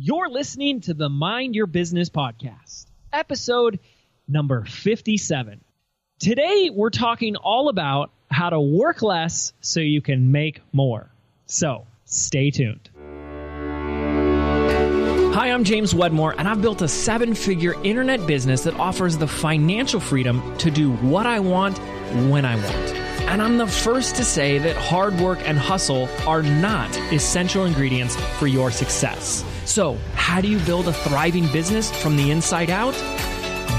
You're listening to the Mind Your Business podcast, episode number 57. Today, we're talking all about how to work less so you can make more. So, stay tuned. Hi, I'm James Wedmore, and I've built a 7-figure internet business that offers the financial freedom to do what I want, when I want. And I'm the first to say that hard work and hustle are not essential ingredients for your success. So, how do you build a thriving business from the inside out?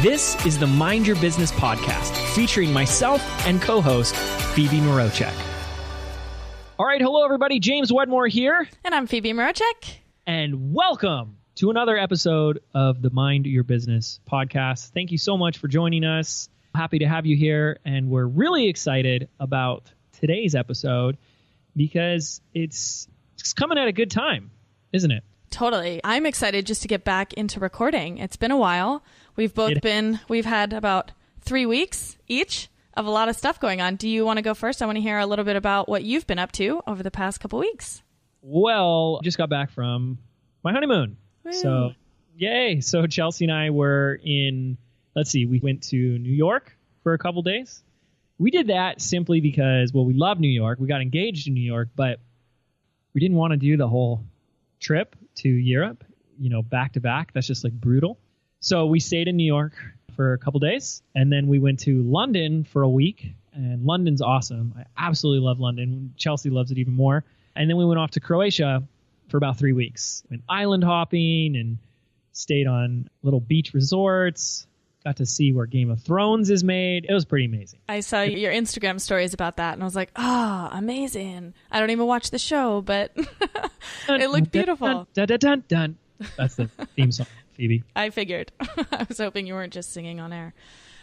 This is the Mind Your Business podcast, featuring myself and co-host Phoebe Mroczek. All right, hello everybody, James Wedmore here. And I'm Phoebe Mroczek. And welcome to another episode of the Mind Your Business podcast. Thank you so much for joining us. Happy to have you here, and we're really excited about today's episode because it's coming at a good time, isn't it? Totally. I'm excited just to get back into recording. It's been a while. We've had about 3 weeks each of a lot of stuff going on. Do you want to go first? I want to hear a little bit about what you've been up to over the past couple weeks. Well, just got back from my honeymoon. Woo. So, yay. So Chelsea and I were we went to New York for a couple days. We did that simply because, we love New York. We got engaged in New York, but we didn't want to do the whole trip to Europe, back to back. That's just brutal. So we stayed in New York for a couple days, and then we went to London for a week, and London's awesome. I absolutely love London. Chelsea loves it even more. And then we went off to Croatia for about 3 weeks. Went island hopping and stayed on little beach resorts. Got to see where Game of Thrones is made. It was pretty amazing. I saw your Instagram stories about that, and I was like, amazing. I don't even watch the show, but it looked beautiful. Dun, dun, dun, dun. That's the theme song, Phoebe. I figured. I was hoping you weren't just singing on air.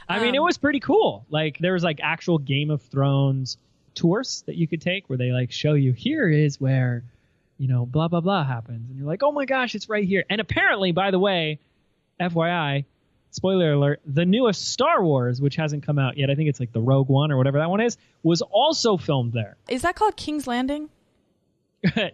I mean, it was pretty cool. There was actual Game of Thrones tours that you could take where they show you, here is where, blah, blah, blah happens. And you're like, oh my gosh, it's right here. And apparently, by the way, FYI, spoiler alert, the newest Star Wars, which hasn't come out yet, I think it's the Rogue One or whatever that one is, was also filmed there. Is that called King's Landing? Or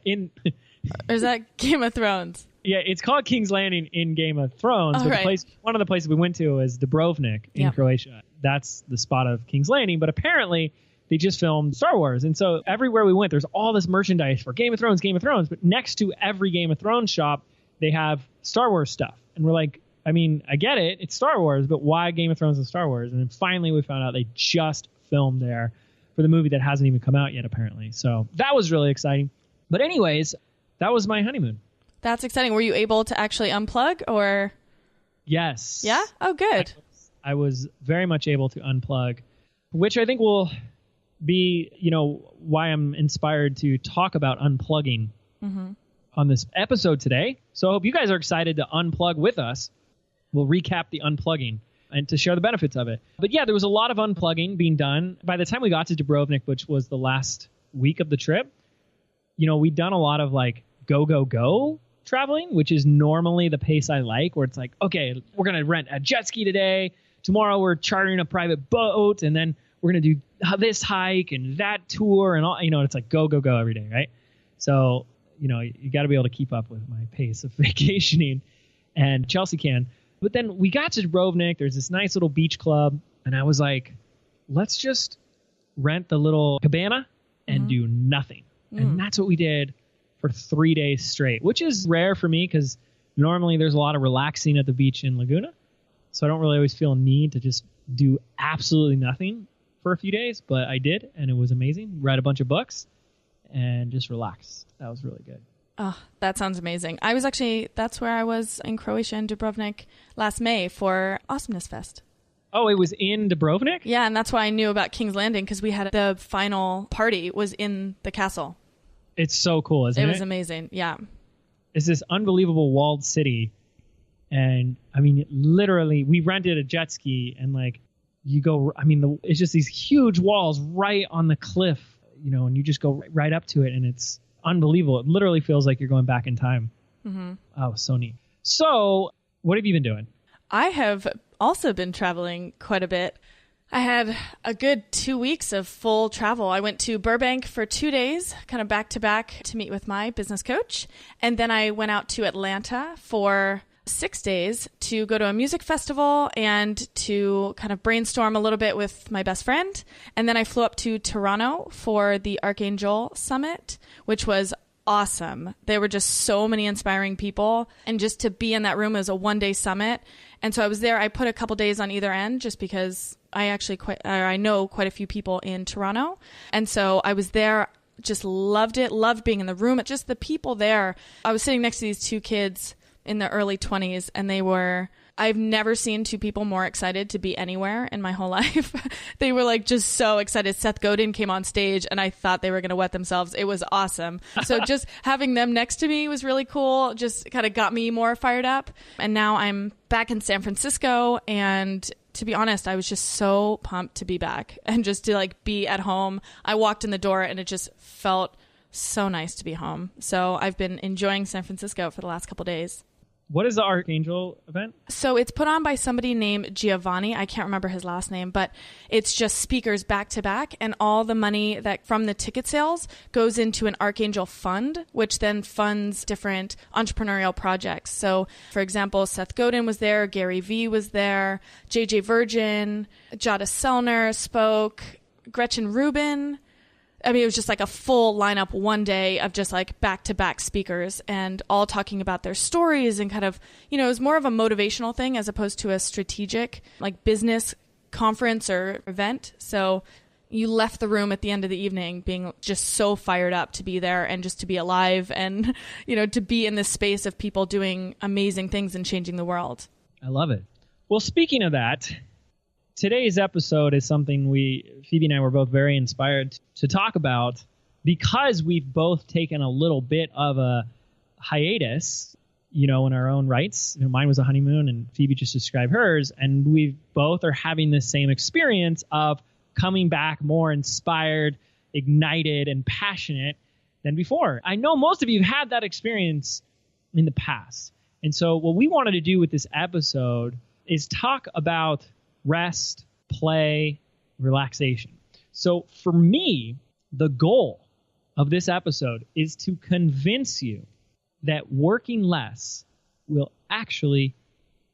is that Game of Thrones? Yeah, it's called King's Landing in Game of Thrones. Oh, but right. One of the places we went to was Dubrovnik in Croatia. That's the spot of King's Landing. But apparently, they just filmed Star Wars. And so everywhere we went, there's all this merchandise for Game of Thrones. But next to every Game of Thrones shop, they have Star Wars stuff. And we're like, I get it. It's Star Wars, but why Game of Thrones and Star Wars? And then finally we found out they just filmed there for the movie that hasn't even come out yet, apparently. So that was really exciting. But anyways, that was my honeymoon. That's exciting. Were you able to actually unplug or? Yes. Yeah? Oh, good. I was very much able to unplug, which I think will be, why I'm inspired to talk about unplugging on this episode today. So I hope you guys are excited to unplug with us. We'll recap the unplugging and to share the benefits of it. But yeah, there was a lot of unplugging being done. By the time we got to Dubrovnik, which was the last week of the trip, we'd done a lot of go traveling, which is normally the pace I like, where it's okay, we're going to rent a jet ski today. Tomorrow we're chartering a private boat, and then we're going to do this hike and that tour and all, it's go every day, right? So, you got to be able to keep up with my pace of vacationing, and Chelsea can. But then we got to Dubrovnik. There's this nice little beach club. And I was like, let's just rent the little cabana and do nothing. And that's what we did for 3 days straight, which is rare for me because normally there's a lot of relaxing at the beach in Laguna. So I don't really always feel a need to just do absolutely nothing for a few days. But I did, and it was amazing. Read a bunch of books and just relaxed. That was really good. Oh, that sounds amazing. That's where I was in Croatia and Dubrovnik last May for Awesomeness Fest. Oh, it was in Dubrovnik? Yeah, and that's why I knew about King's Landing, because we had the final party was in the castle. It's so cool, isn't it? It was amazing, yeah. It's this unbelievable walled city. And, literally, we rented a jet ski and, you go, it's just these huge walls right on the cliff, and you just go right up to it, and it's unbelievable. It literally feels like you're going back in time. Oh, so neat. So what have you been doing? I have also been traveling quite a bit. I had a good 2 weeks of full travel. I went to Burbank for 2 days, kind of back to back, to meet with my business coach. And then I went out to Atlanta for 6 days to go to a music festival and to kind of brainstorm a little bit with my best friend. And then I flew up to Toronto for the Archangel Summit, which was awesome. There were just so many inspiring people. And just to be in that room, it was a 1-day summit. And so I was there. I put a couple days on either end just because I know quite a few people in Toronto. And so I was there, just loved it, loved being in the room. Just the people there. I was sitting next to these two kids in their early 20s, and I've never seen two people more excited to be anywhere in my whole life. They were like just so excited. Seth Godin came on stage and I thought they were going to wet themselves. It was awesome. So just having them next to me was really cool. Just kind of got me more fired up. And now I'm back in San Francisco, and to be honest, I was just so pumped to be back and just to like be at home. I walked in the door and it just felt so nice to be home. So I've been enjoying San Francisco for the last couple days. What is the Archangel event? So it's put on by somebody named Giovanni. I can't remember his last name, but it's just speakers back to back. And all the money that from the ticket sales goes into an Archangel fund, which then funds different entrepreneurial projects. So, for example, Seth Godin was there, Gary Vee was there, JJ Virgin, Jada Selner spoke, Gretchen Rubin. I mean, it was just like a full lineup 1 day of just like back-to-back speakers and all talking about their stories and kind of, it was more of a motivational thing as opposed to a strategic like business conference or event. So you left the room at the end of the evening being just so fired up to be there and just to be alive and, to be in this space of people doing amazing things and changing the world. I love it. Well, speaking of that, today's episode is something Phoebe and I were both very inspired to talk about because we've both taken a little bit of a hiatus, in our own rights. Mine was a honeymoon and Phoebe just described hers. And we both are having the same experience of coming back more inspired, ignited, and passionate than before. I know most of you have had that experience in the past. And so what we wanted to do with this episode is talk about rest, play, relaxation. So for me, the goal of this episode is to convince you that working less will actually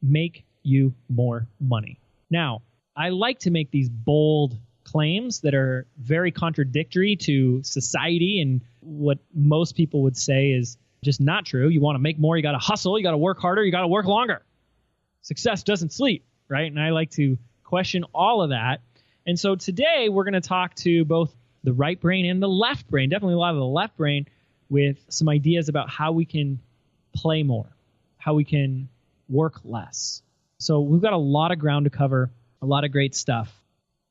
make you more money. Now, I like to make these bold claims that are very contradictory to society and what most people would say is just not true. You want to make more, you got to hustle, you got to work harder, you got to work longer. Success doesn't sleep. Right? And I like to question all of that. And so today we're going to talk to both the right brain and the left brain, definitely a lot of the left brain, with some ideas about how we can play more, how we can work less. So we've got a lot of ground to cover, a lot of great stuff.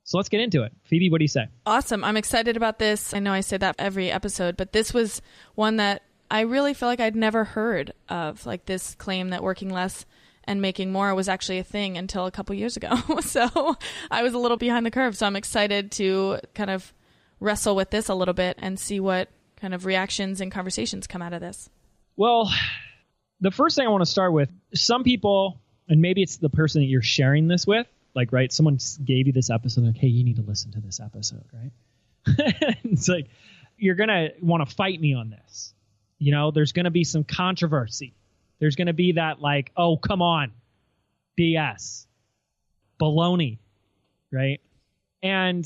So let's get into it. Phoebe, what do you say? Awesome. I'm excited about this. I know I say that every episode, but this was one that I really feel like I'd never heard of, like this claim that working less and making more was actually a thing until a couple years ago. So I was a little behind the curve. So I'm excited to kind of wrestle with this a little bit and see what kind of reactions and conversations come out of this. Well, the first thing I want to start with, some people, and maybe it's the person that you're sharing this with, like, right, someone gave you this episode, like, hey, you need to listen to this episode, right? It's like, you're going to want to fight me on this. There's going to be some controversy. There's going to be that like, oh, come on, BS, baloney, right? And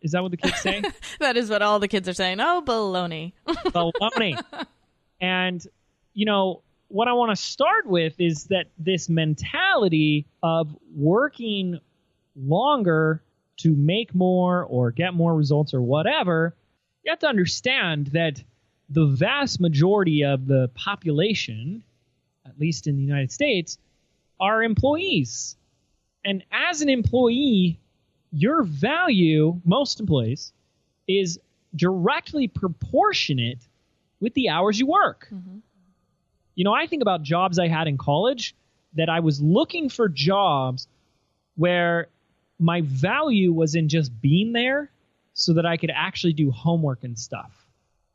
is that what the kids say? That is what all the kids are saying. Oh, baloney. Baloney. And, what I want to start with is that this mentality of working longer to make more or get more results or whatever, you have to understand that the vast majority of the population, at least in the United States, are employees. And as an employee, your value, most employees, is directly proportionate with the hours you work. Mm-hmm. I think about jobs I had in college that I was looking for jobs where my value was in just being there so that I could actually do homework and stuff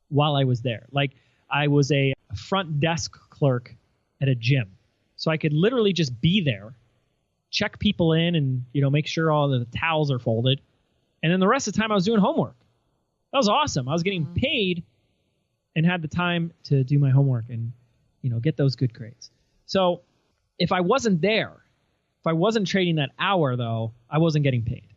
while I was there. Like I was a front desk clerk at a gym. So I could literally just be there check people in and, make sure all the towels are folded. And then the rest of the time I was doing homework. That was awesome. I was getting paid and had the time to do my homework and, get those good grades. So if I wasn't there, if I wasn't trading that hour, though, I wasn't getting paid.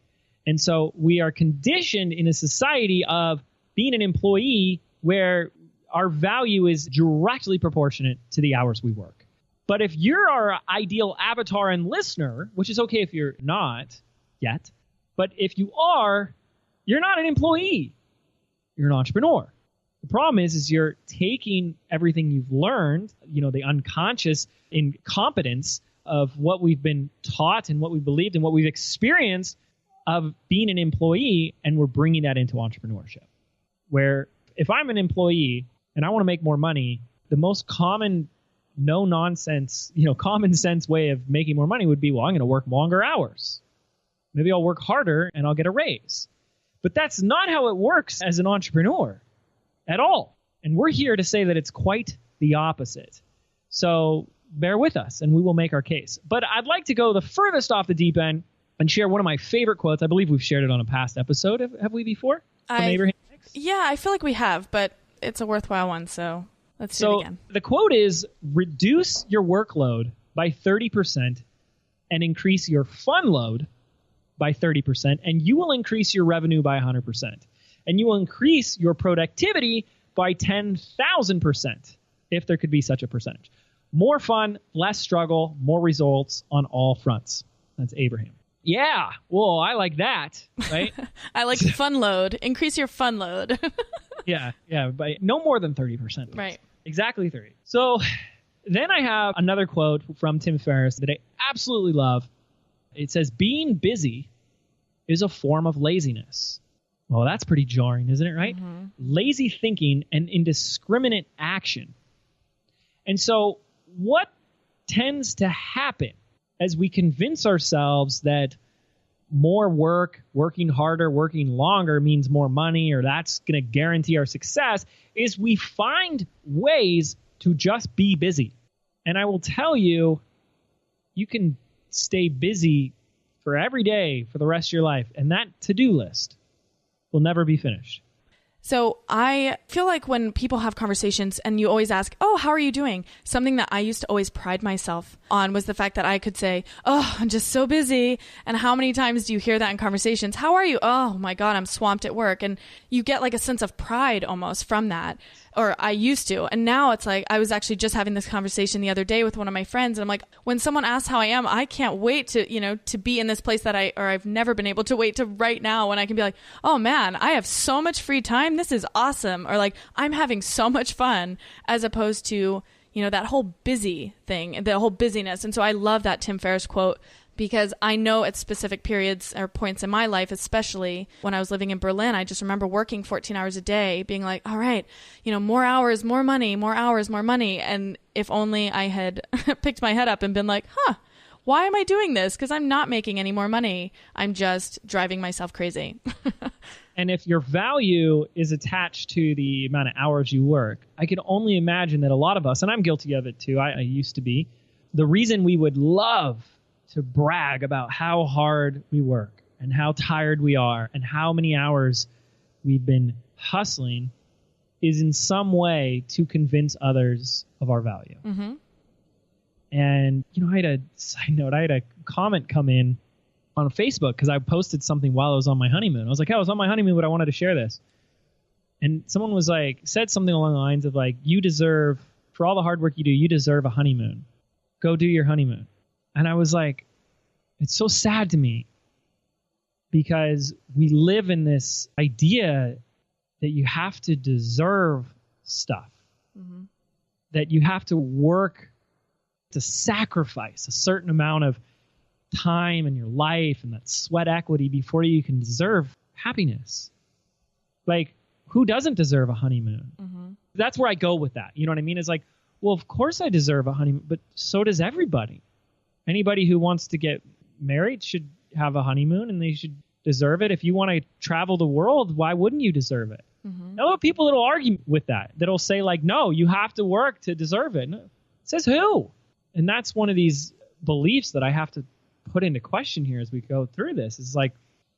And so we are conditioned in a society of being an employee where our value is directly proportionate to the hours we work. But if you're our ideal avatar and listener, which is okay if you're not yet, but if you are, you're not an employee. You're an entrepreneur. The problem is you're taking everything you've learned, the unconscious incompetence of what we've been taught and what we believed and what we've experienced of being an employee, and we're bringing that into entrepreneurship. Where if I'm an employee and I want to make more money, the most common, no nonsense, common sense way of making more money would be, well, I'm going to work longer hours. Maybe I'll work harder and I'll get a raise. But that's not how it works as an entrepreneur at all. And we're here to say that it's quite the opposite. So bear with us and we will make our case. But I'd like to go the furthest off the deep end and share one of my favorite quotes. I believe we've shared it on a past episode. Have we before? From Abraham-Hicks? Yeah, I feel like we have, but it's a worthwhile one, so let's do it again. The quote is, reduce your workload by 30% and increase your fun load by 30%, and you will increase your revenue by 100%. And you will increase your productivity by 10,000%, if there could be such a percentage. More fun, less struggle, more results on all fronts. That's Abraham. Yeah, well, I like that, right? I like fun load. Increase your fun load. yeah, but no more than 30%. Please. Right. Exactly 30. So then I have another quote from Tim Ferriss that I absolutely love. It says, being busy is a form of laziness. Well, that's pretty jarring, isn't it, right? Mm-hmm. Lazy thinking and indiscriminate action. And so what tends to happen as we convince ourselves that more work, working harder, working longer means more money, or that's going to guarantee our success, is we find ways to just be busy. And I will tell you, you can stay busy for every day for the rest of your life, and that to-do list will never be finished. So I feel like when people have conversations and you always ask, oh, how are you doing? Something that I used to always pride myself on was the fact that I could say, oh, I'm just so busy. And how many times do you hear that in conversations? How are you? Oh my God, I'm swamped at work. And you get like a sense of pride almost from that. Or I used to. And now it's like, I was actually just having this conversation the other day with one of my friends. And I'm like, when someone asks how I am, I can't wait to, to be in this place that I've never been able to wait to right now when I can be like, oh man, I have so much free time. This is awesome. Or like, I'm having so much fun, as opposed to, that whole busy thing, the whole busyness. And so I love that Tim Ferriss quote, because I know at specific periods or points in my life, especially when I was living in Berlin, I just remember working 14 hours a day, being like, all right, more hours, more money, more hours, more money. And if only I had picked my head up and been like, why am I doing this? Because I'm not making any more money. I'm just driving myself crazy. And if your value is attached to the amount of hours you work, I can only imagine that a lot of us, and I'm guilty of it too, I used to be, the reason we would love to brag about how hard we work and how tired we are and how many hours we've been hustling is in some way to convince others of our value. Mm-hmm. And, I had a side note, I had a comment come in on Facebook because I posted something while I was on my honeymoon. I was like, I was on my honeymoon, but I wanted to share this. And someone was like, said something along the lines of like, you deserve, for all the hard work you do, you deserve a honeymoon. Go do your honeymoon. And I was like, it's so sad to me because we live in this idea that you have to deserve stuff, mm-hmm. that you have to work to sacrifice a certain amount of time in your life and that sweat equity before you can deserve happiness. Like, who doesn't deserve a honeymoon? Mm-hmm. That's where I go with that. You know what I mean? It's like, well, of course I deserve a honeymoon, but so does everybody. Anybody who wants to get married should have a honeymoon and they should deserve it. If you want to travel the world, why wouldn't you deserve it? Mm-hmm. Now, there are people that'll argue with that. That'll say like, no, you have to work to deserve it. No. Says who? And that's one of these beliefs that I have to put into question here as we go through this is like,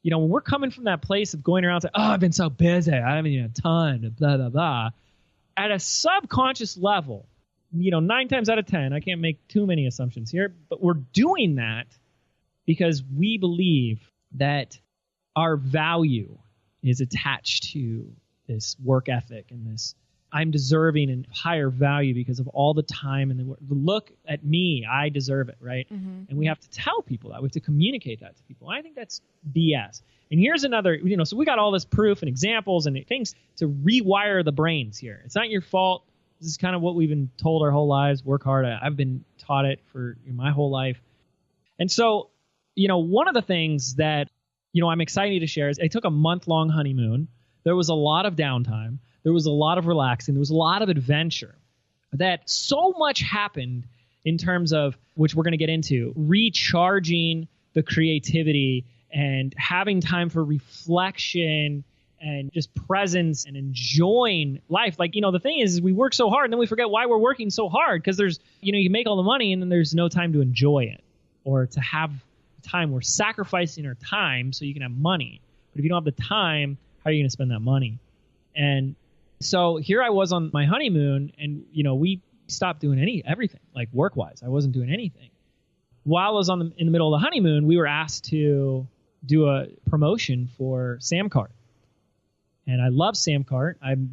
when we're coming from that place of going around saying, oh, I've been so busy, I haven't even had time to blah, blah, blah. At a subconscious level, 9 times out of 10, I can't make too many assumptions here, but we're doing that because we believe that our value is attached to this work ethic and this I'm deserving and higher value because of all the time and the look at me, I deserve it, right? Mm-hmm. And we have to tell people that. We have to communicate that to people. I think that's BS. And here's another, so we got all this proof and examples and things to rewire the brains here. It's not your fault. This is kind of what we've been told our whole lives. Work hard. I've been taught it for my whole life. And so, one of the things that, I'm excited to share is I took a month-long honeymoon. There was a lot of downtime. There was a lot of relaxing. There was a lot of adventure. That so much happened in terms of, which we're going to get into, recharging the creativity and having time for reflection and just presence and enjoying life. Like, the thing is we work so hard and then we forget why we're working so hard because there's, you make all the money and then there's no time to enjoy it or to have time. We're sacrificing our time so you can have money. But if you don't have the time, how are you going to spend that money? And so here I was on my honeymoon and, we stopped doing everything like work-wise. I wasn't doing anything. While I was in the middle of the honeymoon, we were asked to do a promotion for Samcart. And I love Samcart. I'm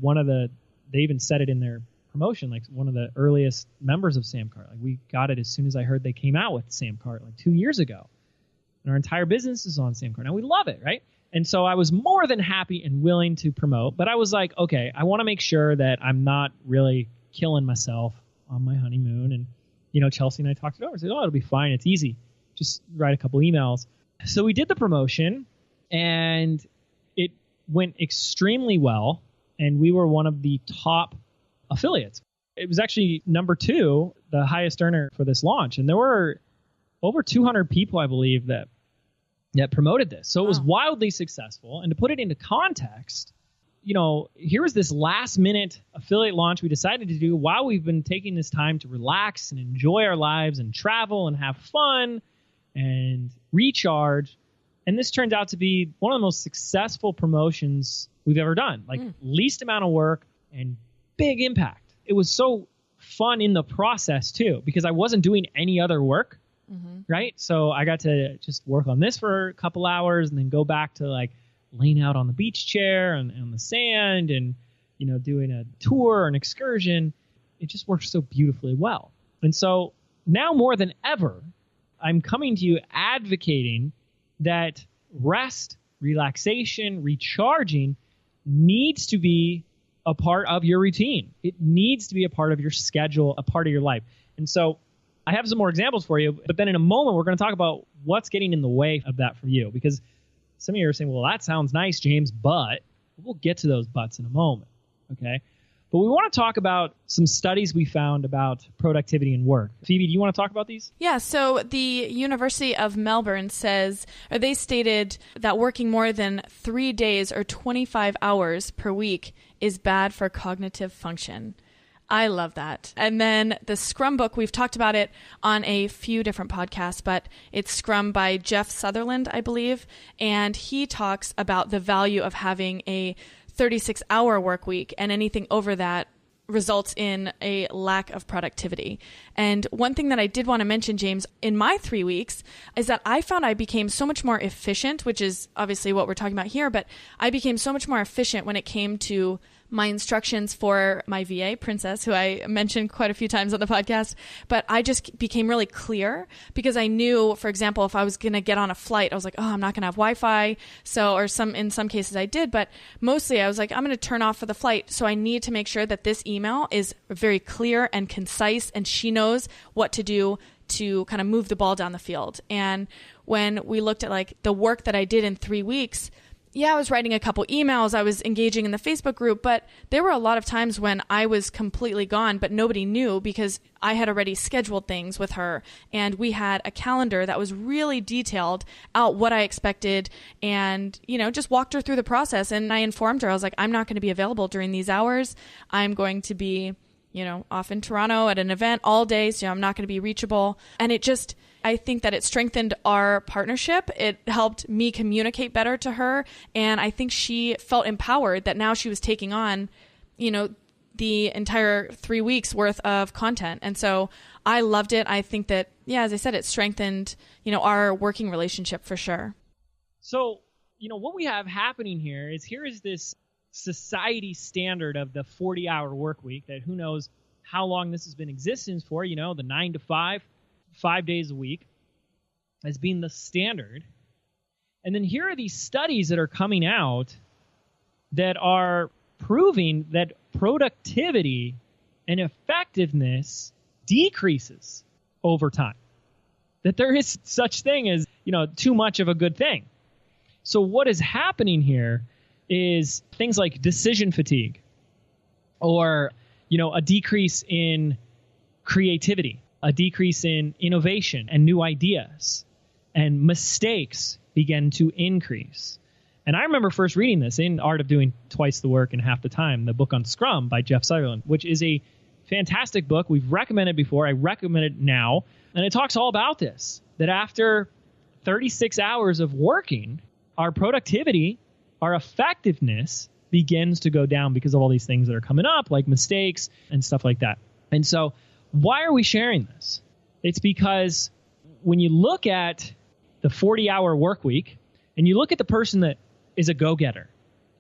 they even said it in their promotion, like one of the earliest members of Samcart. Like we got it as soon as I heard they came out with Samcart like 2 years ago. And our entire business is on Samcart. Now we love it, right? And so I was more than happy and willing to promote, but I was like, okay, I want to make sure that I'm not really killing myself on my honeymoon. And, Chelsea and I talked it over. I said, it'll be fine. It's easy. Just write a couple emails. So we did the promotion and it went extremely well. And we were one of the top affiliates. It was actually number 2, the highest earner for this launch. And there were over 200 people, I believe, that promoted this. So it was wildly successful. And to put it into context, here was this last minute affiliate launch we decided to do while we've been taking this time to relax and enjoy our lives and travel and have fun and recharge. And this turned out to be one of the most successful promotions we've ever done. Like least amount of work and big impact. It was so fun in the process too, because I wasn't doing any other work. Mm-hmm. Right. So I got to just work on this for a couple hours and then go back to like laying out on the beach chair and on the sand and, doing a tour or an excursion. It just worked so beautifully well. And so now more than ever, I'm coming to you advocating that rest, relaxation, recharging needs to be a part of your routine. It needs to be a part of your schedule, a part of your life. And so I have some more examples for you, but then in a moment, we're going to talk about what's getting in the way of that for you. Because some of you are saying, well, that sounds nice, James, but we'll get to those buts in a moment, okay? But we want to talk about some studies we found about productivity and work. Phoebe, do you want to talk about these? Yeah, so the University of Melbourne they stated that working more than 3 days or 25 hours per week is bad for cognitive function. I love that. And then the Scrum book, we've talked about it on a few different podcasts, but it's Scrum by Jeff Sutherland, I believe. And he talks about the value of having a 36-hour work week, and anything over that results in a lack of productivity. And one thing that I did want to mention, James, in my 3 weeks is that I found I became so much more efficient, which is obviously what we're talking about here, but I became so much more efficient when it came to my instructions for my VA, Princess, who I mentioned quite a few times on the podcast. But I just became really clear because I knew, for example, if I was going to get on a flight, I was like, oh, I'm not going to have Wi-Fi. So, in some cases I did, but mostly I was like, I'm going to turn off for the flight. So I need to make sure that this email is very clear and concise, and she knows what to do to kind of move the ball down the field. And when we looked at like the work that I did in 3 weeks, yeah, I was writing a couple emails, I was engaging in the Facebook group, but there were a lot of times when I was completely gone, but nobody knew because I had already scheduled things with her, and we had a calendar that was really detailed out what I expected, and, just walked her through the process. And I informed her, I was like, I'm not going to be available during these hours. I'm going to be off in Toronto at an event all day, so I'm not going to be reachable. And I think that it strengthened our partnership. It helped me communicate better to her. And I think she felt empowered that now she was taking on, the entire 3 weeks worth of content. And so I loved it. I think that, as I said, it strengthened, our working relationship for sure. So, what we have happening here is this society standard of the 40-hour work week that who knows how long this has been in existence for, the 9 to 5, 5 days a week as being the standard. And then here are these studies that are coming out that are proving that productivity and effectiveness decreases over time. That there is such thing as, too much of a good thing. So what is happening here is things like decision fatigue or, a decrease in creativity, a decrease in innovation and new ideas, and mistakes begin to increase. And I remember first reading this in Art of Doing Twice the Work in Half the Time, the book on Scrum by Jeff Sutherland, which is a fantastic book. We've recommended before. I recommend it now. And it talks all about this, that after 36 hours of working, our productivity, our effectiveness begins to go down because of all these things that are coming up, like mistakes and stuff like that. And so why are we sharing this? It's because when you look at the 40-hour work week and you look at the person that is a go-getter,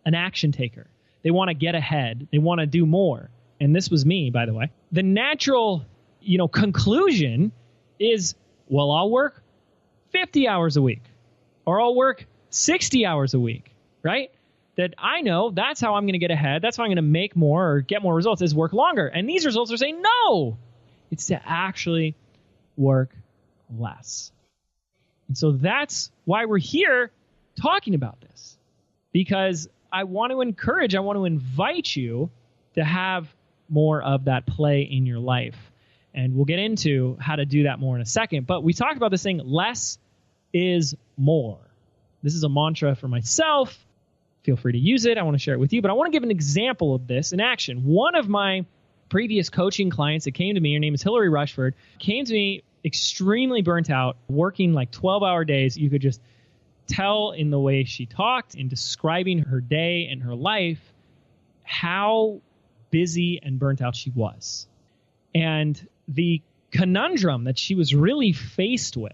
an action taker, they want to get ahead, they want to do more. And this was me, by the way. The natural, conclusion is, well, I'll work 50 hours a week or I'll work 60 hours a week, right? That I know that's how I'm going to get ahead. That's how I'm going to make more or get more results is work longer. And these results are saying, no, it's to actually work less. And so that's why we're here talking about this, because I want to invite you to have more of that play in your life. And we'll get into how to do that more in a second. But we talked about this thing, less is more. This is a mantra for myself. Feel free to use it. I want to share it with you. But I want to give an example of this in action. One of my previous coaching clients that came to me, her name is Hillary Rushford, came to me extremely burnt out, working like 12-hour days. You could just tell in the way she talked, in describing her day and her life, how busy and burnt out she was. And the conundrum that she was really faced with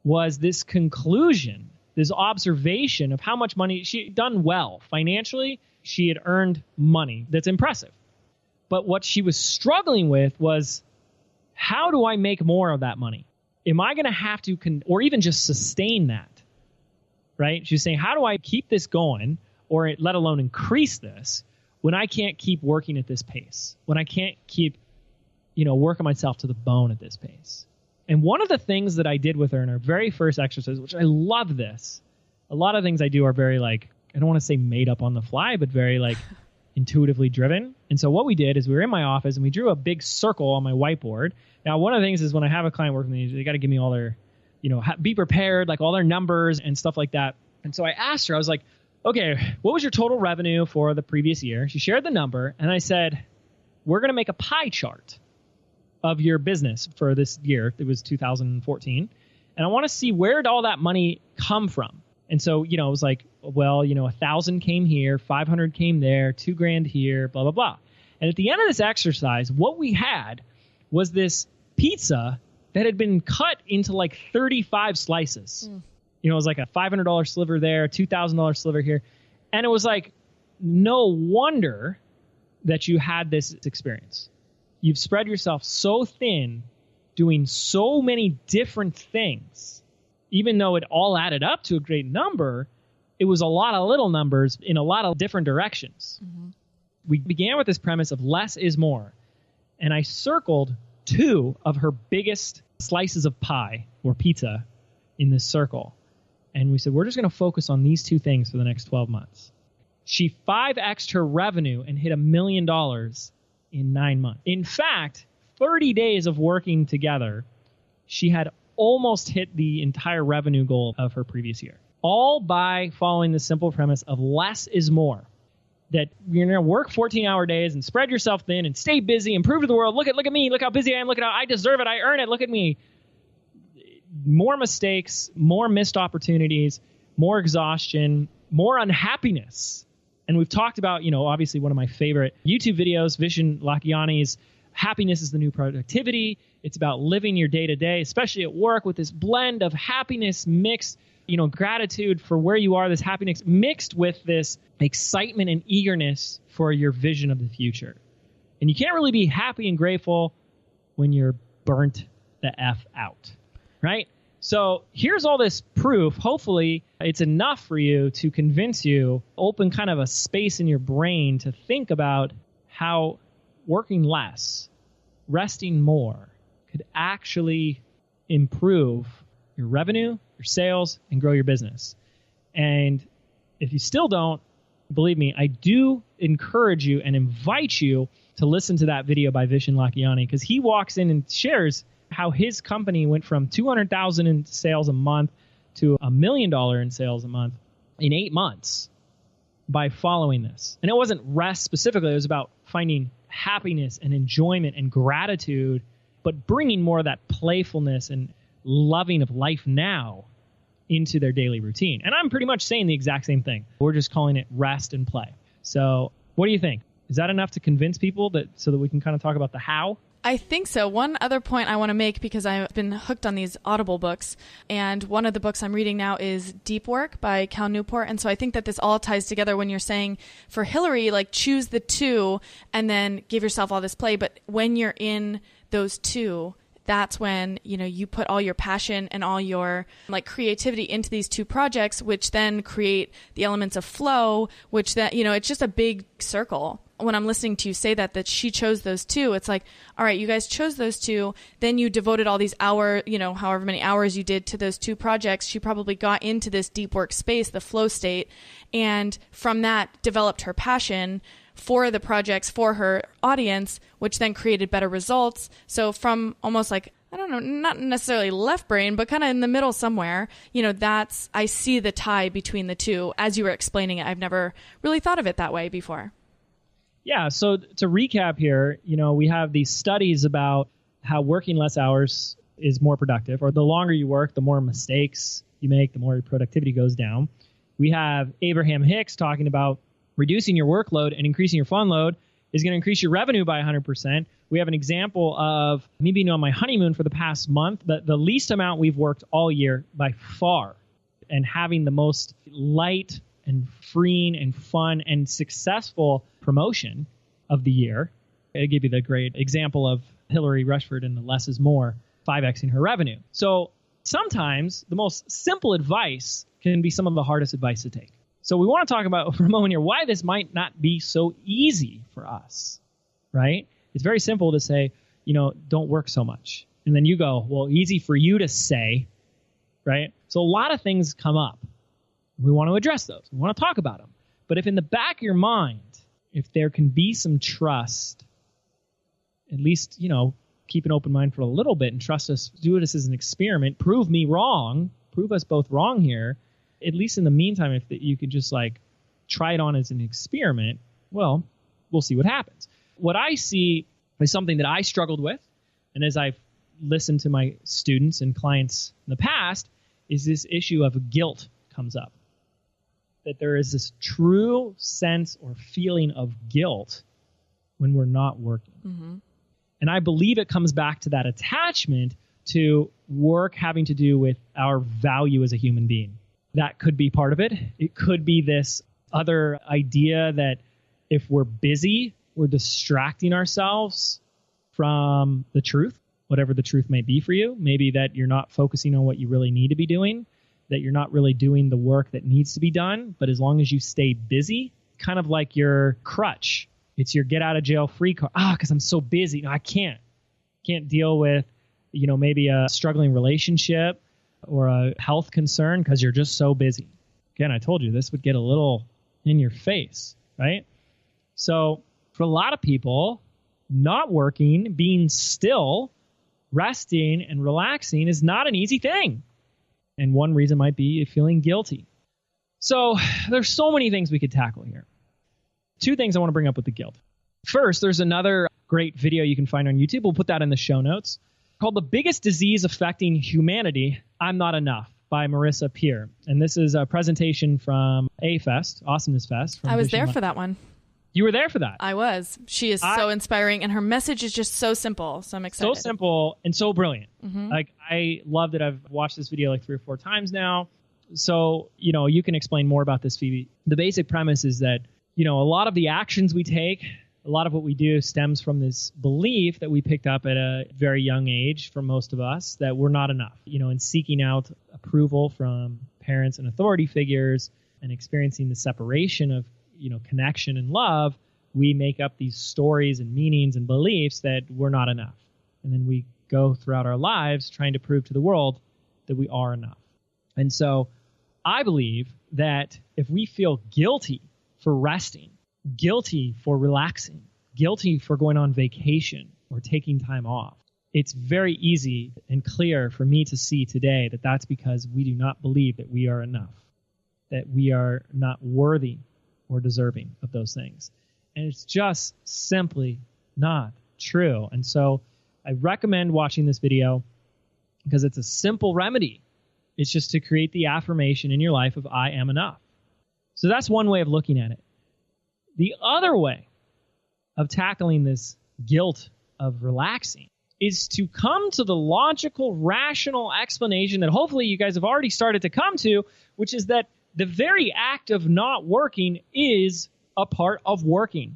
was this conclusion, this observation of how much money she had done well financially. She had earned money. That's impressive. But what she was struggling with was, how do I make more of that money? Am I going to have to, or even just sustain that? Right? She's saying, how do I keep this going, or let alone increase this, when I can't keep working at this pace? When I can't keep, working myself to the bone at this pace? And one of the things that I did with her in our very first exercise, which I love this, a lot of things I do are very I don't want to say made up on the fly, but very intuitively driven. And so what we did is we were in my office and we drew a big circle on my whiteboard. Now, one of the things is when I have a client working with me, they got to give me all their, be prepared, all their numbers and stuff like that. And so I asked her, I was like, okay, what was your total revenue for the previous year? She shared the number. And I said, we're going to make a pie chart of your business for this year. It was 2014. And I want to see, where did all that money come from? And so, it was like, well, 1,000 came here, 500 came there, $2,000 here, blah, blah, blah. And at the end of this exercise, what we had was this pizza that had been cut into 35 slices. It was like a $500 sliver there, a $2,000 sliver here. And it was no wonder that you had this experience. You've spread yourself so thin, doing so many different things. Even though it all added up to a great number, it was a lot of little numbers in a lot of different directions. Mm-hmm. We began with this premise of less is more. And I circled 2 of her biggest slices of pie or pizza in this circle. And we said, we're just going to focus on these 2 things for the next 12 months. She 5x'd her revenue and hit $1 million in 9 months. In fact, 30 days of working together, she had almost hit the entire revenue goal of her previous year. All by following the simple premise of less is more. that you're going to work 14-hour days and spread yourself thin and stay busy and prove to the world, look at me, look how busy I am, look at how I deserve it, I earn it, look at me. More mistakes, more missed opportunities, more exhaustion, more unhappiness. And we've talked about, obviously one of my favorite YouTube videos, Vishen Lakhiani's Happiness is the New Productivity. It's about living your day-to-day, especially at work, with this blend of happiness mixed, gratitude for where you are, this happiness mixed with this excitement and eagerness for your vision of the future. And you can't really be happy and grateful when you're burnt the F out, right? So here's all this proof. Hopefully it's enough for you to convince you, open kind of a space in your brain to think about how working less, resting more, could actually improve your revenue, your sales, and grow your business. And if you still don't, believe me, I do encourage you and invite you to listen to that video by Vishen Lakhiani, because he walks in and shares how his company went from $200,000 in sales a month to $1 million in sales a month in 8 months by following this. And it wasn't rest specifically. It was about finding happiness and enjoyment and gratitude, but bringing more of that playfulness and loving of life now into their daily routine. And I'm pretty much saying the exact same thing. We're just calling it rest and play. So what do you think? Is that enough to convince people so that we can kind of talk about the how? I think so. One other point I want to make, because I've been hooked on these Audible books, and one of the books I'm reading now is Deep Work by Cal Newport. And so I think that this all ties together when you're saying for Hillary, like choose the two and then give yourself all this play. But when you're in those two, that's when, you put all your passion and all your creativity into these two projects, which then create the elements of flow, which that, it's just a big circle. When I'm listening to you say that she chose those two, it's like, all right, you guys chose those two. Then you devoted all these hours, however many hours you did to those two projects. She probably got into this deep work space, the flow state. And from that developed her passion for the projects, for her audience, which then created better results. So from almost I don't know, not necessarily left brain, but kind of in the middle somewhere, I see the tie between the two. As you were explaining it, I've never really thought of it that way before. Yeah. So to recap here, we have these studies about how working less hours is more productive, or the longer you work, the more mistakes you make, the more your productivity goes down. We have Abraham-Hicks talking about reducing your workload and increasing your fun load is going to increase your revenue by 100%. We have an example of me being on my honeymoon for the past month, the least amount we've worked all year by far, and having the most light and freeing and fun and successful promotion of the year. I'll give you the great example of Hillary Rushford and the less is more, 5xing her revenue. So sometimes the most simple advice can be some of the hardest advice to take. So we want to talk about for a moment here why this might not be so easy for us, right? It's very simple to say, don't work so much. And then you go, well, easy for you to say, right? So a lot of things come up. We want to address those. We want to talk about them. But if in the back of your mind, if there can be some trust, at least, keep an open mind for a little bit and trust us, do this as an experiment, prove me wrong, prove us both wrong here. At least in the meantime, if you could just try it on as an experiment, well, we'll see what happens. What I see is something that I struggled with, and as I've listened to my students and clients in the past, is this issue of guilt comes up. That there is this true sense or feeling of guilt when we're not working. Mm-hmm. And I believe it comes back to that attachment to work having to do with our value as a human being. That could be part of it. It could be this other idea that if we're busy, we're distracting ourselves from the truth, whatever the truth may be for you. Maybe that you're not focusing on what you really need to be doing, that you're not really doing the work that needs to be done. But as long as you stay busy, kind of like your crutch, it's your get out of jail free card. Because I'm so busy. No, I can't deal with, maybe a struggling relationship or a health concern because you're just so busy. Again, I told you this would get a little in your face, right? So for a lot of people, not working, being still, resting and relaxing is not an easy thing. And one reason might be feeling guilty. So there's so many things we could tackle here. two things I want to bring up with the guilt. First, there's another great video you can find on YouTube. We'll put that in the show notes, called The Biggest Disease Affecting Humanity, I'm Not Enough, by Marissa Peer. And this is a presentation from A-Fest, Awesomeness Fest. I was there for that one. You were there for that? I was. She is so inspiring, and her message is just so simple, so I'm excited. So simple and so brilliant. Like, I loved it. I've watched this video like 3 or 4 times now. So, you can explain more about this, Phoebe. The basic premise is that, a lot of the actions we take, a lot of what we do stems from this belief that we picked up at a very young age for most of us, that we're not enough, in seeking out approval from parents and authority figures and experiencing the separation of, connection and love. We make up these stories and meanings and beliefs that we're not enough. And then we go throughout our lives trying to prove to the world that we are enough. And so I believe that if we feel guilty for resting, guilty for relaxing, guilty for going on vacation or taking time off, it's very easy and clear for me to see today that that's because we do not believe that we are enough, that we are not worthy or deserving of those things. And it's just simply not true. And so I recommend watching this video because it's a simple remedy. It's just to create the affirmation in your life of I am enough. So that's one way of looking at it. The other way of tackling this guilt of relaxing is to come to the logical, rational explanation that hopefully you guys have already started to come to, which is that the very act of not working is a part of working.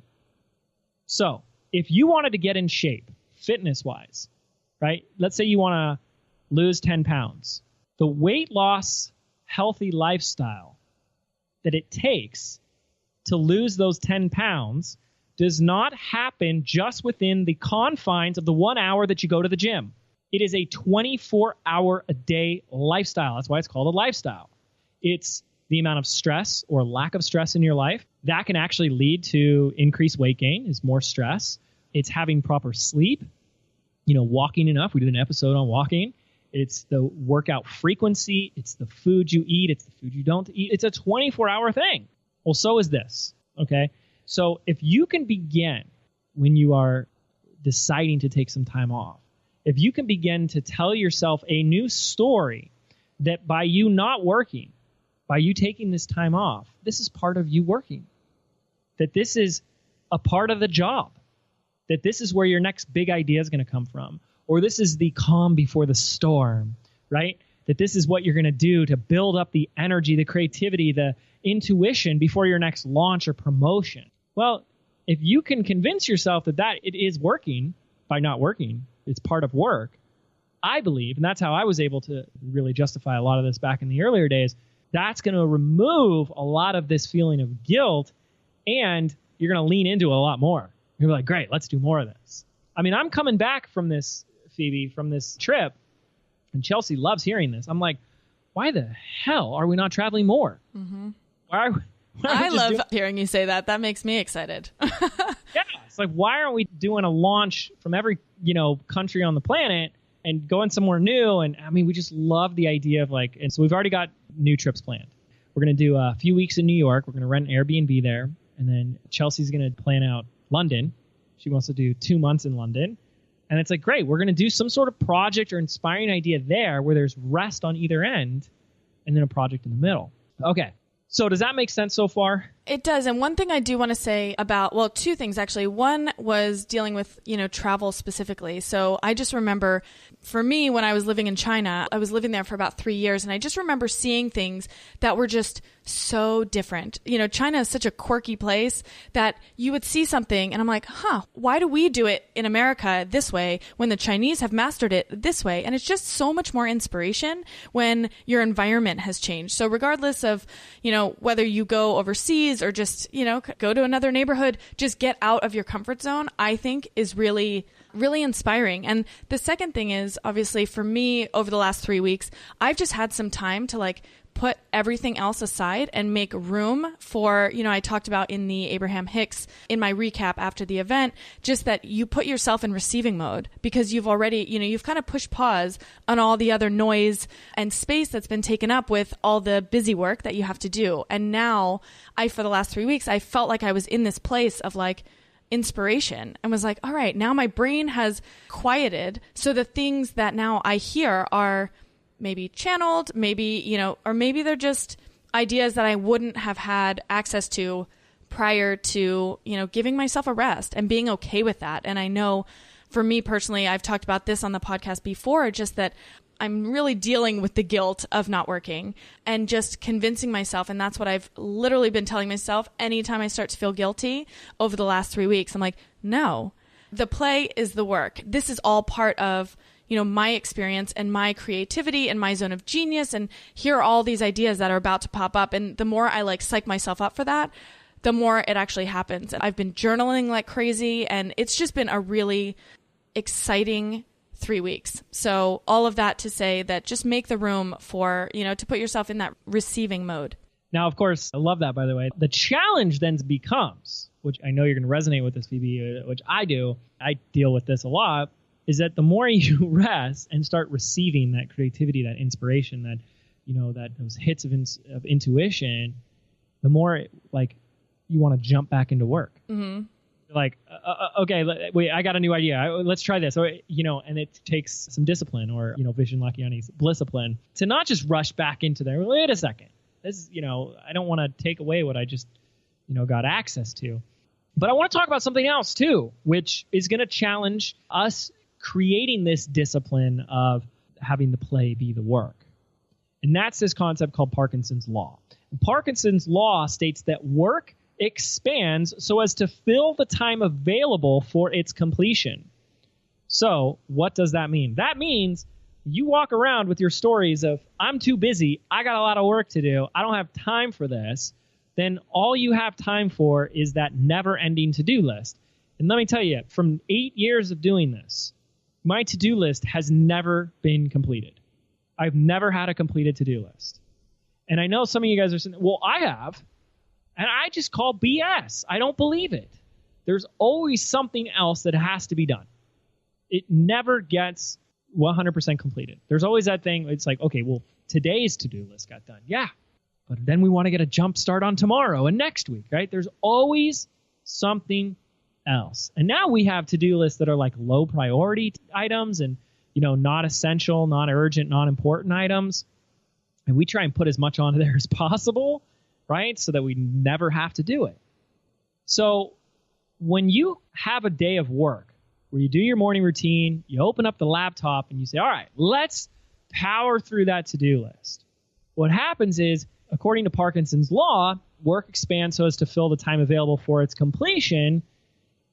So if you wanted to get in shape, fitness-wise, right? Let's say you want to lose 10 pounds. The weight loss, healthy lifestyle that it takes to lose those 10 pounds does not happen just within the confines of the 1 hour that you go to the gym. It is a 24-hour-a-day lifestyle. That's why it's called a lifestyle. It's the amount of stress or lack of stress in your life. That can actually lead to increased weight gain, is more stress. It's having proper sleep, walking enough. We did an episode on walking. It's the workout frequency. It's the food you eat. It's the food you don't eat. It's a 24-hour thing. Well, so is this, okay? So if you can begin when you are deciding to take some time off, if you can begin to tell yourself a new story that by you not working, by you taking this time off, this is part of you working, that this is a part of the job, that this is where your next big idea is going to come from, or this is the calm before the storm, right? That this is what you're going to do to build up the energy, the creativity, the intuition before your next launch or promotion. Well, if you can convince yourself that it is working by not working, it's part of work, I believe, and that's how I was able to really justify a lot of this back in the earlier days, that's going to remove a lot of this feeling of guilt, and you're going to lean into it a lot more. You're like, great, let's do more of this. I mean, I'm coming back from this, Phoebe, from this trip, and Chelsea loves hearing this. I'm like, why the hell are we not traveling more? Mm-hmm. I love hearing you say that. That makes me excited. Yeah, it's like, why aren't we doing a launch from every country on the planet and going somewhere new? And I mean, we just love the idea of and so we've already got new trips planned. We're going to do a few weeks in New York. We're going to rent an Airbnb there. And then Chelsea's going to plan out London. She wants to do 2 months in London. And it's like, great, we're going to do some sort of project or inspiring idea there where there's rest on either end and then a project in the middle. Okay. So does that make sense so far? It does. And one thing I do want to say about, well, two things actually. One was dealing with, travel specifically. So I just remember for me, when I was living in China, I was living there for about 3 years. And I just remember seeing things that were just so different. China is such a quirky place that you would see something and I'm like, why do we do it in America this way when the Chinese have mastered it this way? And it's just so much more inspiration when your environment has changed. So regardless of, whether you go overseas or just, go to another neighborhood, just get out of your comfort zone, I think is really, really inspiring. And the second thing is, obviously for me over the last 3 weeks, I've just had some time to put everything else aside and make room for, I talked about in the Abraham-Hicks, in my recap after the event, just that you put yourself in receiving mode because you've already, you've kind of pushed pause on all the other noise and space that's been taken up with all the busy work that you have to do. And now for the last 3 weeks, I felt like I was in this place of like inspiration and was like, all right, now my brain has quieted. So the things that now I hear are maybe channeled, maybe, or maybe they're just ideas that I wouldn't have had access to prior to, giving myself a rest and being okay with that. And I know for me personally, I've talked about this on the podcast before, just that I'm really dealing with the guilt of not working and just convincing myself. And that's what I've literally been telling myself anytime I start to feel guilty over the last 3 weeks. I'm like, no, the play is the work. This is all part of my experience and my creativity and my zone of genius. And here are all these ideas that are about to pop up. And the more I like psych myself up for that, the more it actually happens. And I've been journaling like crazy, and it's just been a really exciting 3 weeks. So all of that to say that just make the room for, to put yourself in that receiving mode. Now, of course, I love that, by the way. The challenge then becomes, which I know you're going to resonate with this, Phoebe, which I do. I deal with this a lot. Is that the more you rest and start receiving that creativity, that inspiration, that, that those hits of intuition, the more like you want to jump back into work. Mm-hmm. Like, okay, wait, I got a new idea. Let's try this. Or, and it takes some discipline or, Vishen Lakhiani's discipline to not just rush back into there. Wait a second. This, I don't want to take away what I just, got access to. But I want to talk about something else too, which is going to challenge us creating this discipline of having the play be the work. And that's this concept called Parkinson's Law. And Parkinson's Law states that work expands so as to fill the time available for its completion. So what does that mean? That means you walk around with your stories of, I'm too busy, I got a lot of work to do, I don't have time for this, then all you have time for is that never-ending to-do list. And let me tell you, from 8 years of doing this, my to-do list has never been completed. I've never had a completed to-do list. And I know some of you guys are saying, well, I have. And I just call BS. I don't believe it. There's always something else that has to be done. It never gets 100% completed. There's always that thing. It's like, okay, well, today's to-do list got done. Yeah. But then we want to get a jump start on tomorrow and next week, right? There's always something else. And now we have to-do lists that are like low priority items and, not essential, not urgent, not important items. And we try and put as much onto there as possible, right? So that we never have to do it. So when you have a day of work where you do your morning routine, you open up the laptop and you say, all right, let's power through that to-do list. What happens is, according to Parkinson's Law, work expands so as to fill the time available for its completion.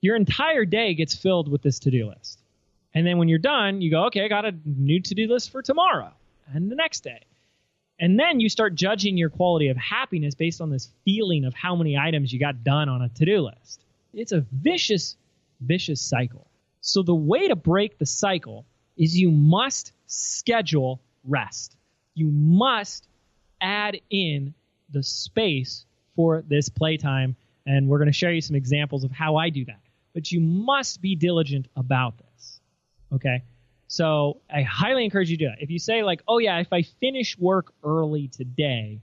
Your entire day gets filled with this to-do list. And then when you're done, you go, okay, I got a new to-do list for tomorrow and the next day. And then you start judging your quality of happiness based on this feeling of how many items you got done on a to-do list. It's a vicious, vicious cycle. So the way to break the cycle is you must schedule rest. You must add in the space for this playtime. And we're going to show you some examples of how I do that. But you must be diligent about this. Okay? So I highly encourage you to do that. If you say like, oh yeah, if I finish work early today,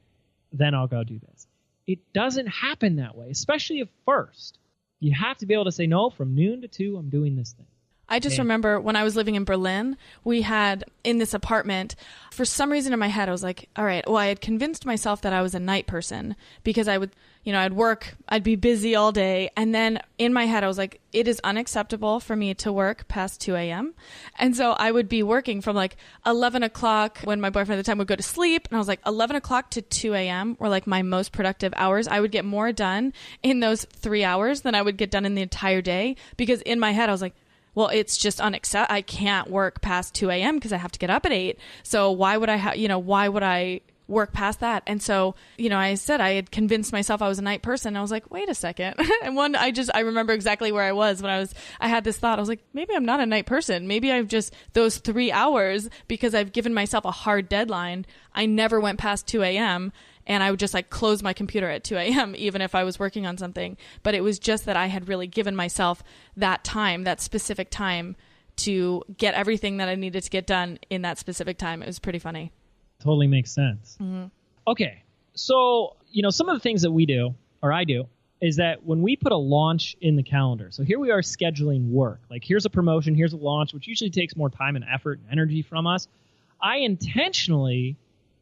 then I'll go do this. It doesn't happen that way, especially at first. You have to be able to say, no, from noon to 2, I'm doing this thing. I just remember when I was living in Berlin, we had in this apartment, for some reason in my head, I was like, all right, well, I had convinced myself that I was a night person because I would, I'd work, I'd be busy all day. And then in my head, I was like, it is unacceptable for me to work past 2 a.m. And so I would be working from like 11 o'clock when my boyfriend at the time would go to sleep. And I was like, 11 o'clock to 2 a.m. were like my most productive hours. I would get more done in those 3 hours than I would get done in the entire day. Because in my head, I was like, well, it's just unacceptable. I can't work past 2 a.m. because I have to get up at 8. So why would I work past that. And so, I said I had convinced myself I was a night person. I was like, wait a second. And I remember exactly where I was when I had this thought. I was like, maybe I'm not a night person. Maybe I've just those 3 hours, because I've given myself a hard deadline. I never went past 2 a.m. and I would just like close my computer at 2 a.m. even if I was working on something. But it was just that I had really given myself that time, that specific time, to get everything that I needed to get done in that specific time. It was pretty funny. Totally makes sense. Mm-hmm. Okay. So, some of the things that we do, or I do, is that when we put a launch in the calendar, so here we are scheduling work, like here's a promotion, here's a launch, which usually takes more time and effort and energy from us. I intentionally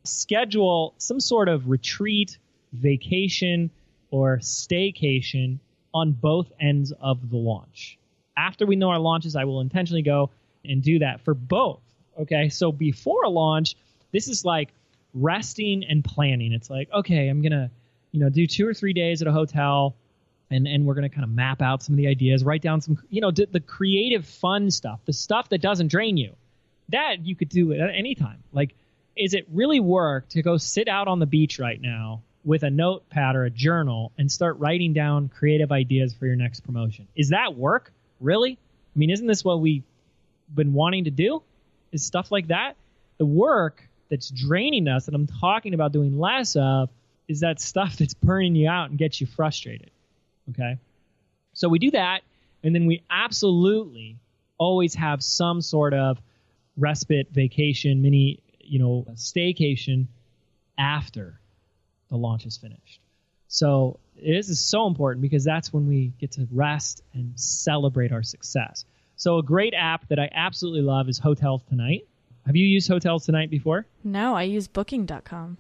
schedule some sort of retreat, vacation, or staycation on both ends of the launch. After we know our launches, I will intentionally go and do that for both. Okay, so before a launch, this is like resting and planning. It's like, okay, I'm going to, do 2 or 3 days at a hotel, and we're going to kind of map out some of the ideas, write down some, the creative fun stuff, the stuff that doesn't drain you. That you could do at any time. Like, is it really work to go sit out on the beach right now with a notepad or a journal and start writing down creative ideas for your next promotion? Is that work? Really? I mean, isn't this what we've been wanting to do? Is stuff like that? The work that's draining us, that I'm talking about doing less of, is that stuff that's burning you out and gets you frustrated. Okay? So we do that, and then we absolutely always have some sort of respite, vacation, mini, staycation after the launch is finished. So this is so important, because that's when we get to rest and celebrate our success. So a great app that I absolutely love is Hotels Tonight. Have you used Hotels Tonight before? No, I use booking.com.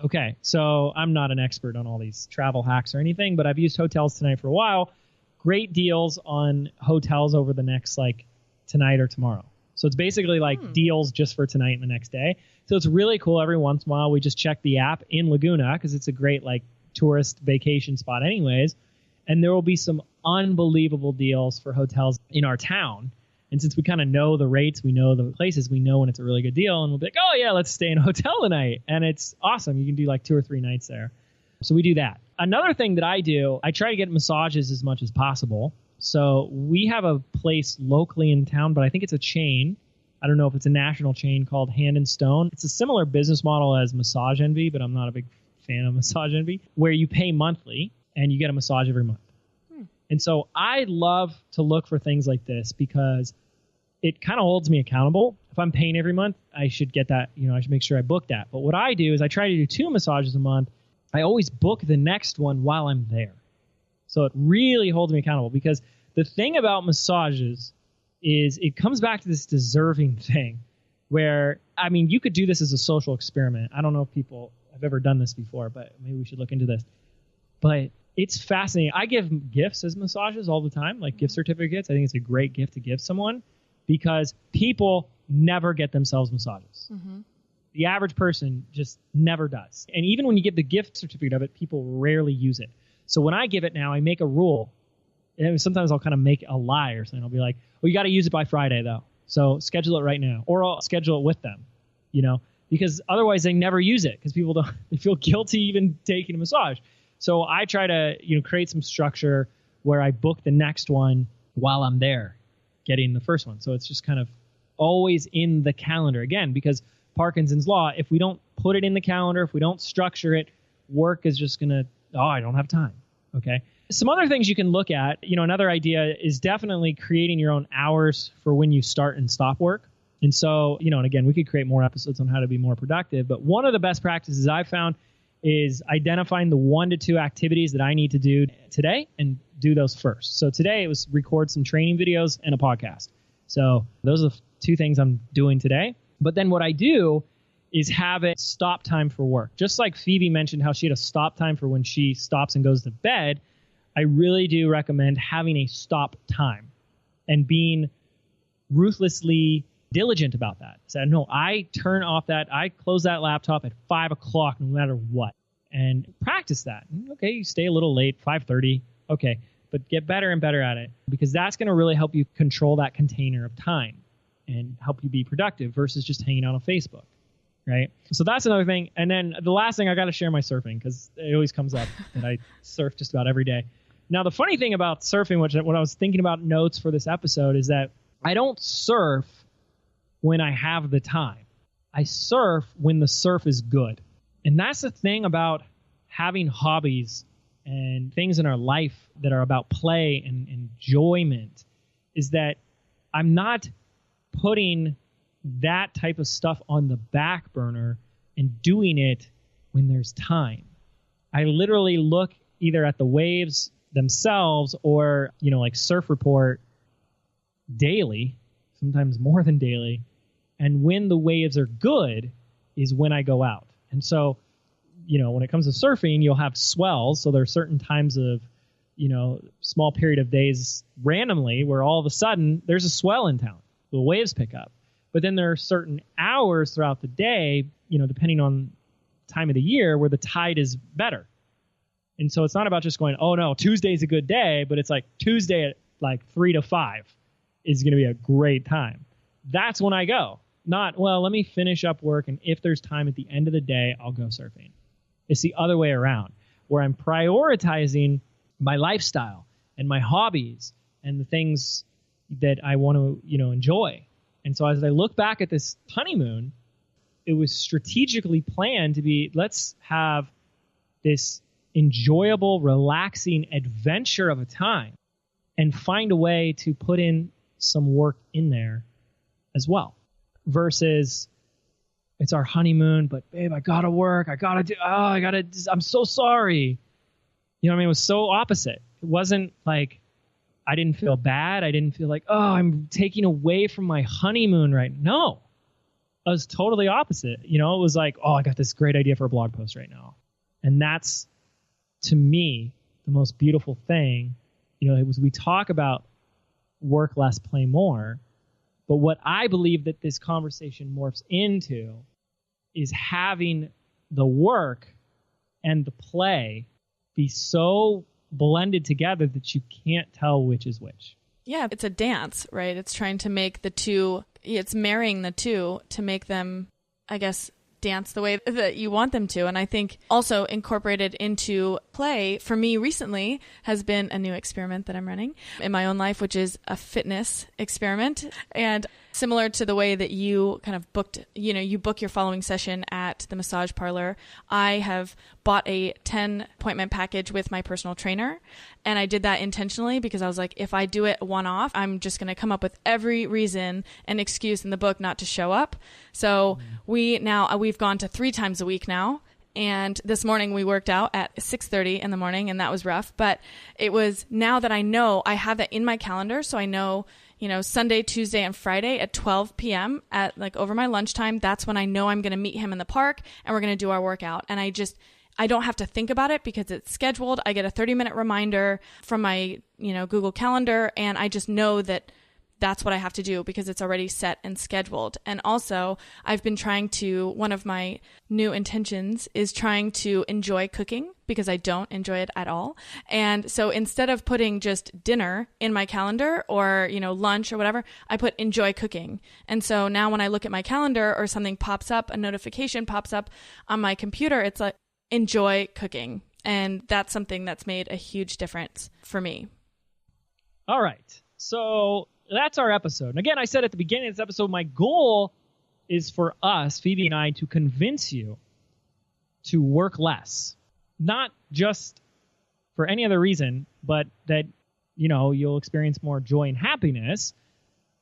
Okay, so I'm not an expert on all these travel hacks or anything, but I've used Hotels Tonight for a while. Great deals on hotels over the next, tonight or tomorrow. So it's basically deals just for tonight and the next day. So it's really cool. Every once in a while, we just check the app in Laguna, because it's a great tourist vacation spot anyways. And there will be some unbelievable deals for hotels in our town. And since we kind of know the rates, we know the places, we know when it's a really good deal, and we'll be like, oh yeah, let's stay in a hotel tonight. And it's awesome. You can do 2 or 3 nights there. So we do that. Another thing that I do, I try to get massages as much as possible. So we have a place locally in town, but I think it's a chain. I don't know if it's a national chain, called Hand and Stone. It's a similar business model as Massage Envy, but I'm not a big fan of Massage Envy, where you pay monthly and you get a massage every month. And so I love to look for things like this, because it kind of holds me accountable. If I'm paying every month, I should get that, I should make sure I book that. But what I do is I try to do 2 massages a month. I always book the next one while I'm there. So it really holds me accountable, because the thing about massages is it comes back to this deserving thing where, you could do this as a social experiment. I don't know if people have ever done this before, but maybe we should look into this. But it's fascinating. I give gifts as massages all the time, like gift certificates. I think it's a great gift to give someone, because people never get themselves massages. Mm-hmm. The average person just never does. And even when you give the gift certificate of it, people rarely use it. So when I give it now, I make a rule. And sometimes I'll kind of make a lie or something. I'll be like, well, you got to use it by Friday, though. So schedule it right now. Or I'll schedule it with them, because otherwise they never use it, because people they feel guilty even taking a massage. So I try to, create some structure where I book the next one while I'm there getting the first one. So it's just kind of always in the calendar. Again, because Parkinson's law, if we don't put it in the calendar, if we don't structure it, work is just going to, I don't have time. Okay. Some other things you can look at, another idea is definitely creating your own hours for when you start and stop work. And so, and again, we could create more episodes on how to be more productive. But one of the best practices I've found is identifying the 1 to 2 activities that I need to do today and do those first. So today it was record some training videos and a podcast. So those are the 2 things I'm doing today. But then what I do is have it stop time for work. Just like Phoebe mentioned how she had a stop time for when she stops and goes to bed, I really do recommend having a stop time and being ruthlessly diligent about that. So no, I turn off I close that laptop at 5 o'clock no matter what, and practice that. Okay, you stay a little late, 5:30. Okay, but get better and better at it, because that's going to really help you control that container of time and help you be productive versus just hanging out on Facebook. right? So that's another thing. And then the last thing, I got to share my surfing because it always comes up that I surf just about every day. Now, the funny thing about surfing, which when I was thinking about notes for this episode, is that I don't surf when I have the time. I surf when the surf is good. And that's the thing about having hobbies and things in our life that are about play and enjoyment, is that I'm not putting that type of stuff on the back burner and doing it when there's time. I literally look either at the waves themselves or, like Surf Report daily, sometimes more than daily. And when the waves are good is when I go out. And so, when it comes to surfing, you'll have swells. So there are certain times of, small period of days randomly where all of a sudden there's a swell in town. The waves pick up. But then there are certain hours throughout the day, depending on time of the year, where the tide is better. And so it's not about just going, oh no, Tuesday's a good day, but it's like Tuesday at like 3 to 5 is going to be a great time. That's when I go. Not, well, let me finish up work, and if there's time at the end of the day, I'll go surfing. It's the other way around, where I'm prioritizing my lifestyle and my hobbies and the things that I want to, enjoy. And so as I look back at this honeymoon, it was strategically planned to be, let's have this enjoyable, relaxing adventure of a time and find a way to put in some work in there as well. Versus it's our honeymoon, but babe, I gotta work. I'm so sorry. It was so opposite. It wasn't like I didn't feel bad. I didn't feel like, oh, I'm taking away from my honeymoon right now. No, it was totally opposite. It was like, oh, I got this great idea for a blog post right now. And that's, to me, the most beautiful thing. We talk about work less, play more. But what I believe that this conversation morphs into is having the work and the play be so blended together that you can't tell which is which. Yeah, it's a dance, right? It's trying to make the two, it's marrying the two to make them, I guess, dance the way that you want them to. And I think also incorporated into play for me recently has been a new experiment that I'm running in my own life, which is a fitness experiment. And similar to the way that you kind of booked, you book your following session at the massage parlor, I have bought a 10 appointment package with my personal trainer. And I did that intentionally because I was like, if I do it one-off, I'm just going to come up with every reason and excuse in the book not to show up. So we've gone to 3 times a week now. And this morning we worked out at 6:30 in the morning, and that was rough. But it was, now that I know, I have that in my calendar. So I know, Sunday, Tuesday, and Friday at 12 p.m. at like over my lunchtime, that's when I know I'm going to meet him in the park and we're going to do our workout. And I don't have to think about it because it's scheduled. I get a 30-minute reminder from my, Google Calendar, and I just know that that's what I have to do because it's already set and scheduled. And also, I've been one of my new intentions is trying to enjoy cooking because I don't enjoy it at all. And so instead of putting just dinner in my calendar or, lunch or whatever, I put enjoy cooking. And so now when I look at my calendar or something pops up, a notification pops up on my computer, it's like enjoy cooking. And that's something that's made a huge difference for me. All right. So that's our episode. And again, I said at the beginning of this episode, my goal is for us, Phoebe and I, to convince you to work less. Not just for any other reason, but that, you'll experience more joy and happiness,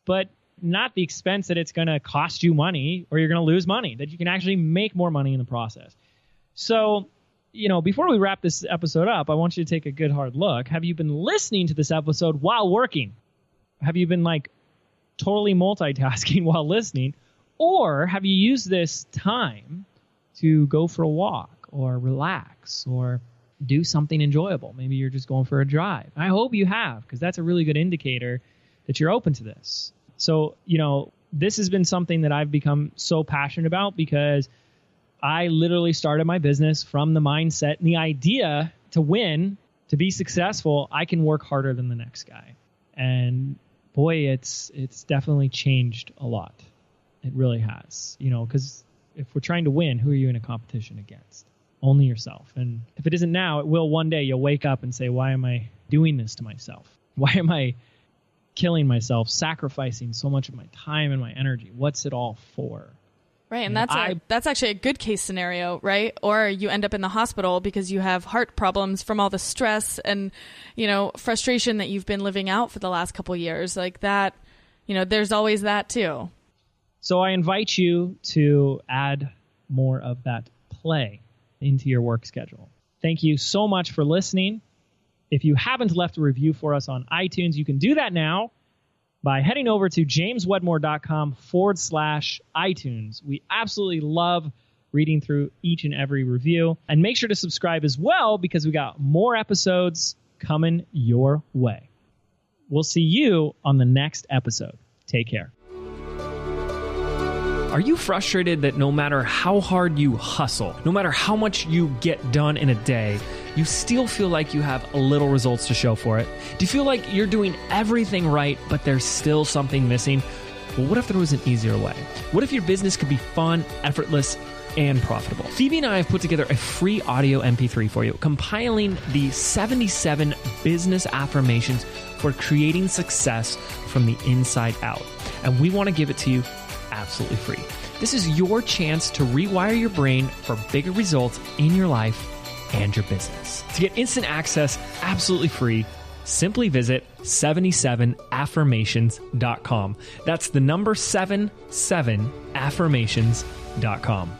but not the expense that it's going to cost you money or you're going to lose money, that you can actually make more money in the process. So, before we wrap this episode up, I want you to take a good hard look. Have you been listening to this episode while working? Have you been totally multitasking while listening? Or have you used this time to go for a walk or relax or do something enjoyable? Maybe you're just going for a drive. I hope you have, because that's a really good indicator that you're open to this. So, this has been something that I've become so passionate about because I literally started my business from the mindset and the idea to win, to be successful, I can work harder than the next guy. And boy, it's definitely changed a lot. It really has, because if we're trying to win, who are you in a competition against? Only yourself. And if it isn't now, it will one day. You'll wake up and say, why am I doing this to myself? Why am I killing myself, sacrificing so much of my time and my energy? What's it all for? Right, and that's actually a good case scenario, right? Or you end up in the hospital because you have heart problems from all the stress and, frustration that you've been living out for the last couple of years. Like that, there's always that too. So I invite you to add more of that play into your work schedule. Thank you so much for listening. If you haven't left a review for us on iTunes, you can do that now by heading over to jameswedmore.com/iTunes. We absolutely love reading through each and every review. And make sure to subscribe as well, because we got more episodes coming your way. We'll see you on the next episode. Take care. Are you frustrated that no matter how hard you hustle, no matter how much you get done in a day, you still feel like you have little results to show for it? Do you feel like you're doing everything right, but there's still something missing? Well, what if there was an easier way? What if your business could be fun, effortless, and profitable? Phoebe and I have put together a free audio MP3 for you, compiling the 77 business affirmations for creating success from the inside out. And we want to give it to you absolutely free. This is your chance to rewire your brain for bigger results in your life and your business. To get instant access absolutely free, simply visit 77affirmations.com. That's the number 77affirmations.com.